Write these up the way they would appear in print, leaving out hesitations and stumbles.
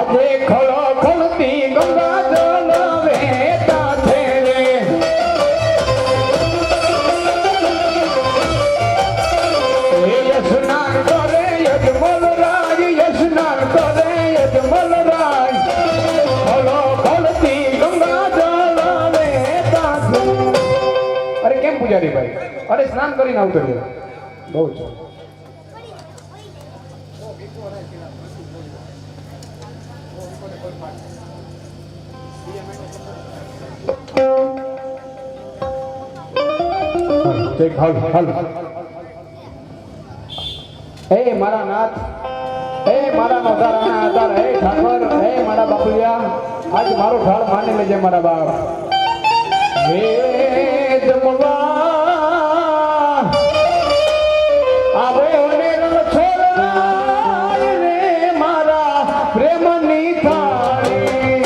આજે ખળો ખળતી ગંગા જળ વહેતા છે રે સ્નાન કરે યજમલ રાજ સ્નાન કરે યજમલ રાજ ખળો ખળતી ગંગા જળ વહેતા છે. અરે કેમ પૂજારી ભાઈ? અરે સ્નાન કરીને આવતો રહ્યો. બહુ છે. હે મારા નાથ, હે મારા નોધારાણા આધાર, હે ઠાકોર, હે મારા બાપુયા, આજ મારો ઢાળ માની લેજે મારા બાપ. હે જમવા આવે ઓને રણ છોડરાય રે મારા પ્રેમની થાળી.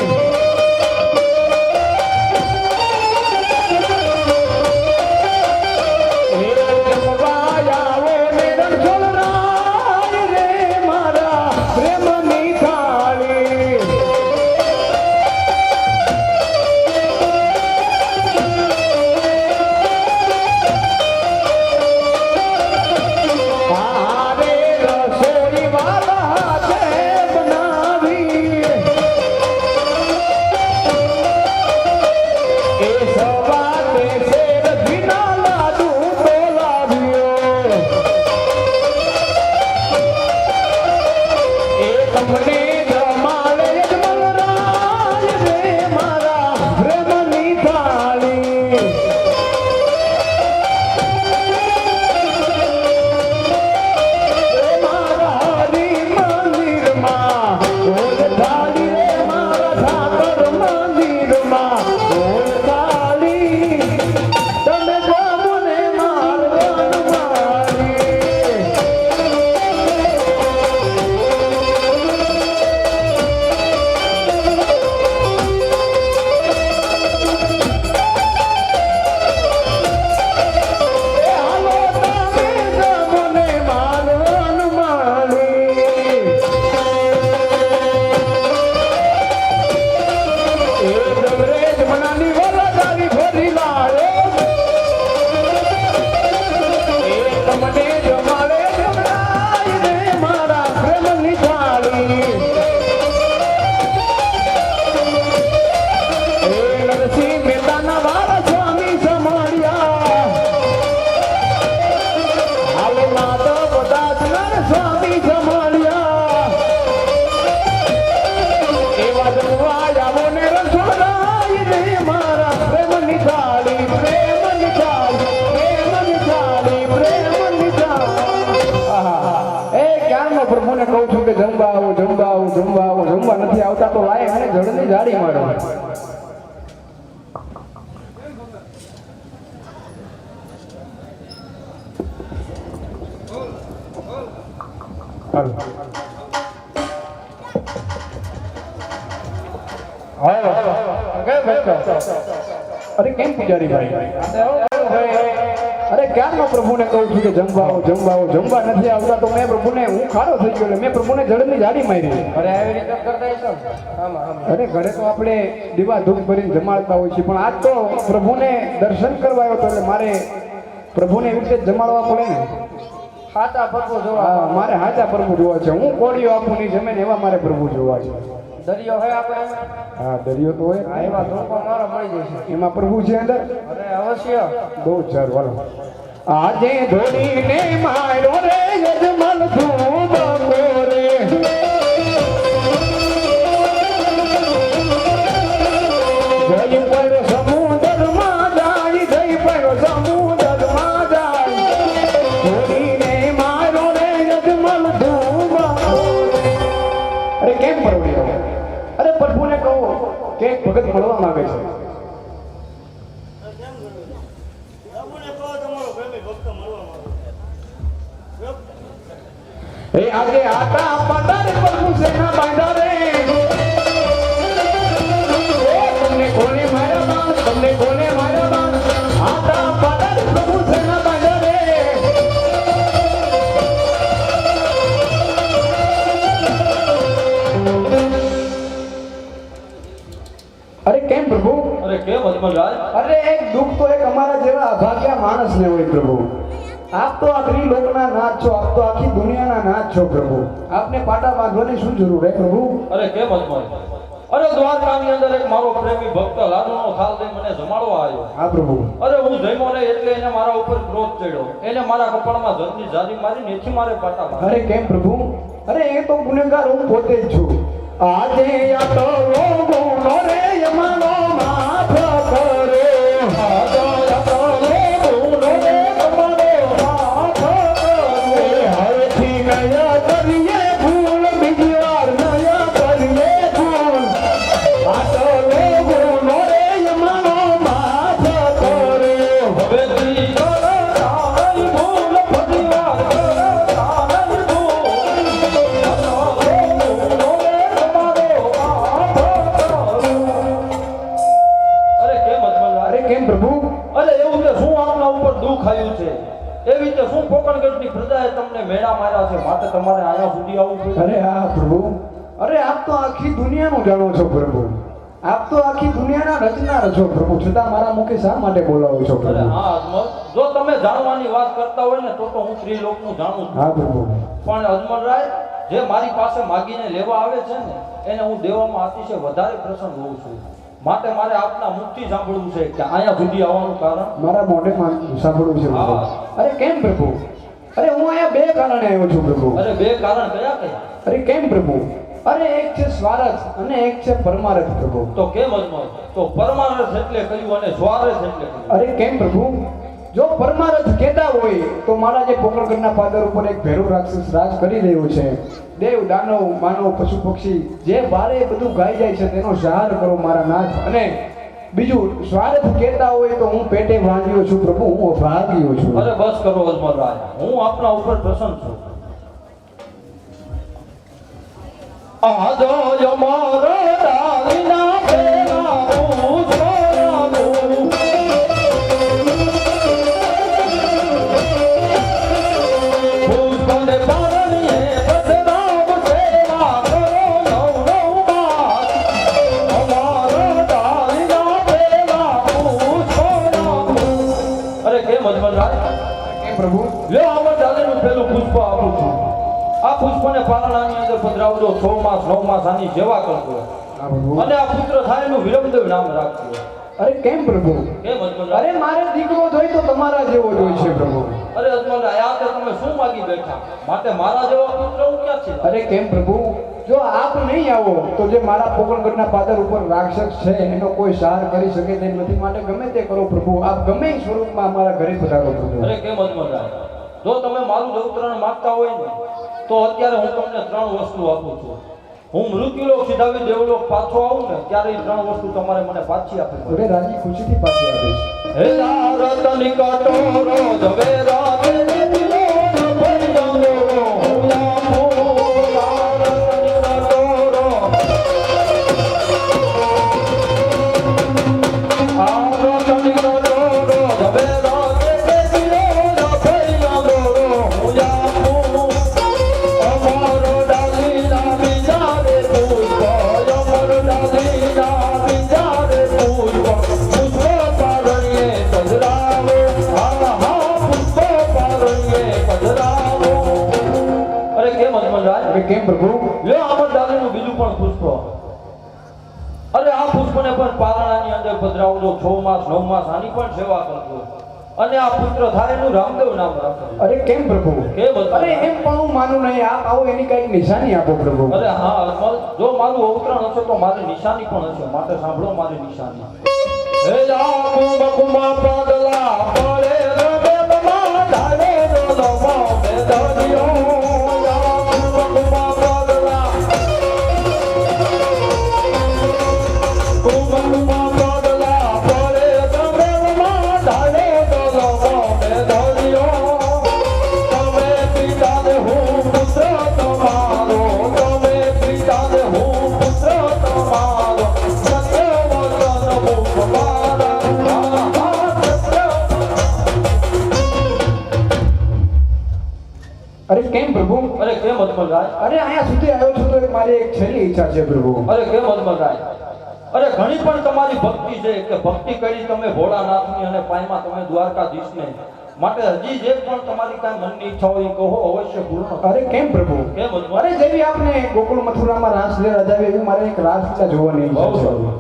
હે જમવા આવે ઓને રણ છોડરાય રે મારા પ્રેમની થાળી. પ્રભુને કહું છું કે જમવા આવો જમવા આવો જમવા આવો, જમવા નથી આવતા તો લાય અને જળની જાળી મારો. અરે કેમ પૂજારી ભાઈ? અરે ક્યારનો પ્રભુને કહું છું કે જમવા આવો જમવા આવો, જમવા નથી આવતા તો મેં પ્રભુને, હું ખારો થઈ ગયો એટલે મેં પ્રભુને જળની જાળી મારી. અરે આવી રીતે કરતા છો? અરે ઘરે તો આપણે દીવા ધૂપ કરીને જમાડતા હોય છે, પણ આજ તો પ્રભુને દર્શન કરવા આવ્યો હતો એટલે મારે પ્રભુને એવી રીતે જમાડવા પડે ને. હાચા પ્રભુ જોવા. મારે હાચા પ્રભુ જોવા છે. હું કોળીઓ આપું નહીં જમે ને એવા મારે પ્રભુ જોવા છે. દરિયો હોય આપણે? હા દરિયો તો હોય. એવા ધોકો મારો મળી જશે. એમાં પ્રભુ છે અંદર? અરે અવશ્ય. બહુ સારું. હાલો. આજે ધોડીને માર્યો રે યજમાન તું બપોરે, જઈ પડ્યો સમુદ્રમાં જાય, જઈ પડ્યો સમુદ્રમાં જાય, ધોડીને માર્યો રે યજમાન તું બપોરે. અરે કેમ પરવડ્યો? અરે પ્રભુને કહો કે ભગત મળવા માંગે છે. એ આજે આટા પડાર પ્રભુ સેના બાંધા રે, તમને કોને માર્યા બાણ, તમને કોને માર્યા બાણ, આટા પડાર પ્રભુ સેના બાંધા રે. કેમ અજમલરાજ? અરે એક દુઃખ તો એક અમારા જેવા અભાગ્યા માણસને હોય પ્રભુ. આપ તો આ ત્રિલોકના નાથ છો, આપ તો આખી દુનિયાના નાથ છો પ્રભુ. આપને પાટા બાંધવાની શું જરૂર હે પ્રભુ? અરે કેમ અજમલ? અરે દ્વારકાની અંદર એક મારો પ્રેમી ભક્ત લાડુનો થાળ લઈ મને જમાડવા આવ્યો. હા પ્રભુ. અરે હું જમ્યો ને એટલે એને મારા ઉપર ક્રોધ ચડ્યો. એને મારા કપાળમાં જંગની જારી મારી એથી મારે પાટા બાંધ્યા. અરે કેમ પ્રભુ? અરે એ તો ગુનેગાર હું પોતે જ છું. આજે આ તો ગુનો રે યમનો માફ કરો. આજે આ તો ગુનો રે યમનો માફ કરો. હરથી નયા કરીએ ભૂલ, બીજી વાર નયા કરીએ ભૂલ. આ તો ગુનો રે યમનો માફ કરો. હવેથી કરો તારી ભૂલ, ફરી વાર કરો તારી ભૂલ. અરે કેમ અજમલરાજ? અરે કેમ પ્રભુ? અરે એવું કે શું આપના ઉપર દુઃખ આવ્યું છે? એવી રીતે શું પોકણગઢની પ્રજાએ તમને મેળા માર્યા છે માટે તમારે અહીંયા સુધી આવવું પડ્યું? અરે હા પ્રભુ. અરે આપ તો આખી દુનિયાનું જાણો છો પ્રભુ. આપ તો આખી દુનિયાના રચનાર છો પ્રભુ. છતાં મારા મુખે શા માટે બોલાવો છો અરે પ્રભુ? હા અજમલ, જો તમે જાણવાની વાત કરતા હોય ને તો હું ત્રિલોકનું જાણું છું. હા પ્રભુ. પણ અજમલરાય, જે મારી પાસે માગીને લેવા આવે છે ને એને હું દેવામાં અતિશય વધારે પ્રસન્ન હોઉં છું. માટે મારે આપના મુખથી સાંભળવું છે કે અહીંયા સુધી આવવાનું કારણ. મારા મોઢેમાં સાંભળવું છે પ્રભુ. હા. અરે કેમ પ્રભુ? અરે હું અહીંયા બે કારણે આવ્યો છું પ્રભુ. અરે બે કારણ કયા કયા? અરે કેમ પ્રભુ? અરે એક છે સ્વાર્થ અને એક છે પરમાર્થ પ્રભુ. તો કેમ અજમલ? તો પરમાર્થ એટલે કયું અને સ્વાર્થ એટલે કયું? અરે કેમ પ્રભુ? જો પરમાર્થ કહેતા હોય તો મારા જે પોકરગઢના પાદર ઉપર એક ભેરુ રાક્ષસ રાજ કરી રહ્યો છે. દેવ દાનવ માનવ પશુ પક્ષી જે બારે બધું ગાઈ જાય છે તેનો સહાર કરો મારા નાથ. અને બીજું સ્વાર્થ કહેતા હોય તો હું પેટે વાંધ્યો છું પ્રભુ, હું અભાગ્યો છું. અરે બસ કરો અજમલરાય, હું આપના ઉપર પ્રસન્ન છું. આજો અમારો ડાલીના પેલા પૂછવાનું. પુષ્પને પારણીએ બદનામ સેવા કરો નવ બાર. અમારો ડાલીના પેલા પૂછવાનું. અરે કેમ અજમલરાય? કેમ પ્રભુ? લ્યો આમાં ડાલીનું પેલું પુષ્પ આપું છું. આ પુષ્પને પારણાની અંદર પધરાવજો. 6 માસ 9 માસ આની સેવા કરજો. હા પ્રભુ. અને આ પુત્ર થાય એનું વિરમદેવ નામ રાખજો. અરે કેમ પ્રભુ? કેમ અજમલરાય? અરે મારે દીકરો જોઈ તો તમારા જેવો જોઈ છે પ્રભુ. અરે અજમલરાય, આ તે તમે શું માગી બેઠા? માટે મારા જેવા પુત્ર હું ક્યાંથી લાવું? અરે કેમ પ્રભુ? જો આપ નહીં આવો તો જે મારા પોકરગઢના પાદર ઉપર રાક્ષસ છે એનો કોઈ સહાર કરી શકે તેમ નથી. માટે ગમે તે કરો પ્રભુ. આપ ગમે એ સ્વરૂપમાં અમારા ઘરે પધારો પ્રભુ. અરે કેમ અજમલરાય? જો તમે મારું અવતરણ માંગતા હોય ને તો અત્યારે હું તમને 3 વસ્તુ આપું છું. હું મૃત્યુલોક સીધાવી દેવલોક પાછો આવું ને ત્યારે એ 3 વસ્તુ તમારે મને પાછી આપવી પડે. હવે રાજી ખુશીથી પાછી આપીશ. હે રતની કટોરો ઝવેરા દે દિલો ભૈરવો હું આપું. રતની કટોરો આ રતની કટોરો ઝવેરા દે દિલો ભૈરવો હું આપું. અમારો ડાલીના બીજા રે પુષ્પ, અમારો ડાલીના બીજા રે પુષ્પ. પુષ્પ પારણીએ પધરાવો. હા હા પુષ્પ પારણીએ પધરાવો. અરે કેમ અજમલરાય? હવે કેમ પ્રભુ? લ્યો આમર ડાલીનું બીજું પણ પુષ્પ. અરે આ પુષ્પને પણ પારણાની અંદર પધરાવજો. 6 માસ 9 માસ આની પણ સેવા કરજો. અને આ પુત્ર થાય એનું રામદેવ નામ રાખજો. અરે કેમ પ્રભુ? કેમ અજમલ? અરે એમ પણ હું માનું નહીં. આપ આવો એની કઈક નિશાની આપો પ્રભુ. અરે હા અજમલ, જો મારું અવતરણ હશે તો મારી નિશાની પણ હશે. માટે સાંભળો મારી નિશાની. હે જા કુમકુમા પાગલા પડે રબે બમા ધારે રોદમા બેદરિયો. જા કુમકુમા પાગલા કુમકુમા પાગલા પડે રબે બમા ધારે રોદમા બેદરિયો. તમે પિતાને હું પુત્ર તમારો, તમે પિતાને હું પુત્ર તમારો. સત્ય વચન મુખ મારા, હા હા સત્ય અરે કેમ પ્રભુ? અરે કેમ અજમલરાય? અરે અહીંયા સુધી આવ્યો છું તો મારી એક છેલ્લી ઈચ્છા છે પ્રભુ. અરે કેમ અજમલરાય? અરે ઘણી પણ તમારી ભક્તિ છે કે ભક્તિ કરી તમે ભોળાનાથની અને પાયમાં તમે દ્વારકાધીશને, માટે હજી જે પણ તમારી કાંઈ મનની ઈચ્છા હોય એ કહો, અવશ્ય પૂર્ણ. અરે કેમ પ્રભુ? કેમ અજમલ? અરે જેવી આપને ગોકુળ મથુરામાં રાસલીલા રજાવી એવી મારે એક રાસલીલા જોવાની બહુ ઈચ્છા છે. સારું.